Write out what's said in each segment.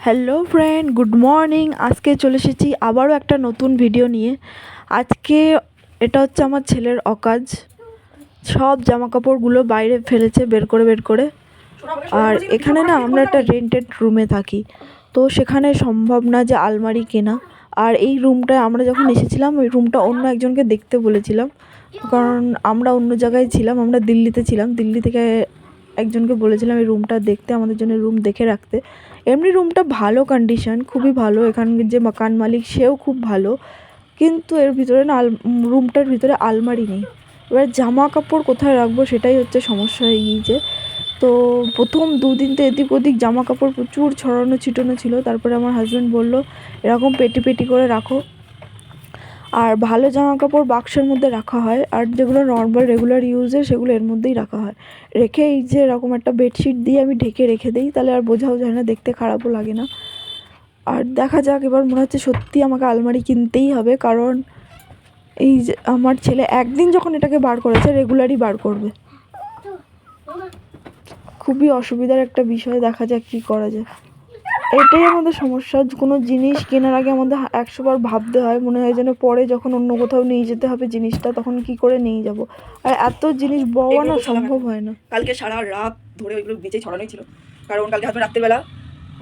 Hello friend, good morning. আজকে চলে এসেছি আবারও একটা নতুন ভিডিও নিয়ে। আজকে এটা হচ্ছে আমার ছেলের অকাজ। সব জামাকাপড়গুলো বাইরে ফেলেছে বের করে। আর এখানে না আমরা একটা রেন্টেড রুমে থাকি, তো সেখানে সম্ভব না যে আলমারি কেনা। আর এই রুমটায় আমরা যখন এসেছিলাম ওই রুমটা অন্য একজনকে দেখতে বলেছিলাম, কারণ আমরা অন্য জায়গায় ছিলাম, আমরা দিল্লিতে ছিলাম। দিল্লি থেকে একজনকে বলেছিলাম এই রুমটা দেখতে, আমাদের জন্য রুম দেখে রাখতে। এমনি রুমটা ভালো কন্ডিশন, খুবই ভালো। এখানকার যে মাকান মালিক সেও খুব ভালো, কিন্তু এর ভিতরে না রুমটার ভিতরে আলমারি নেই। এবার জামা কাপড় কোথায় রাখবো সেটাই হচ্ছে সমস্যা হয়ে গিয়েছে। তো প্রথম দুদিন তো এদিক ওদিক জামা কাপড় প্রচুর ছড়ানো ছিটানো ছিল। তারপরে আমার হাজব্যান্ড বলল এরকম পেটি পেটি করে রাখো। আর ভালো জামা কাপড় বাক্সের মধ্যে রাখা হয়, আর যেগুলো নর্মাল রেগুলার ইউজের সেগুলো এর মধ্যেই রাখা হয়। রেখে এই যে এরকম একটা বেডশিট দিয়ে আমি ঢেকে রেখে দিই, তাহলে আর বোঝাও যায় না, দেখতে খারাপও লাগে না। আর দেখা যাক, এবার মনে হচ্ছে সত্যি আমাকে আলমারি কিনতেই হবে, কারণ এই যে আমার ছেলে একদিন যখন এটাকে বার করেছে রেগুলারই বার করবে। খুবই অসুবিধার একটা বিষয়, দেখা যাক কী করা যায়। এটাই আমাদের সমস্যা, কোনো জিনিস কেনার আগে আমাদের 100 বার ভাবতে হয়। মনে হয় যেন পরে যখন অন্য কোথাও নিয়ে যেতে হবে জিনিসটা, তখন কি করে নিয়ে যাব। আর এত জিনিস বওয়া না সম্ভব হয় না। কালকে সারা রাত ধরে ওইগুলো নিচেই ছড়ানোই ছিল, কারণ কালকে হাজব্যান্ড রাত্রেবেলা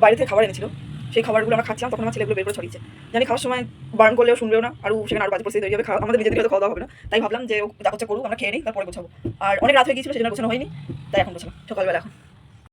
বাইরে থেকে খাবার এনেছিল। সেই খাবারগুলো আমরা খাচ্ছিলাম, তখন আমার ছেলেগুলো বের করে ছড়িয়েছে। জানি খাওয়ার সময় বারণ করলেও শুনবেও না, আর সেখানে আরও বাজে পরিস্থিতি তৈরি হবে, আমাদের নিজেদের হয়তো খাওয়া দাওয়া হবে না। তাই ভাবলাম যে ও যা হচ্ছে করুক, আমরা খেয়ে নিই, তারপরে গোছাবো। আর অনেক রাত হয়ে গিয়েছিল, সেজন্য গোছানো হয়নি, তাই এখন গোছালাম সকালবেলা এখন।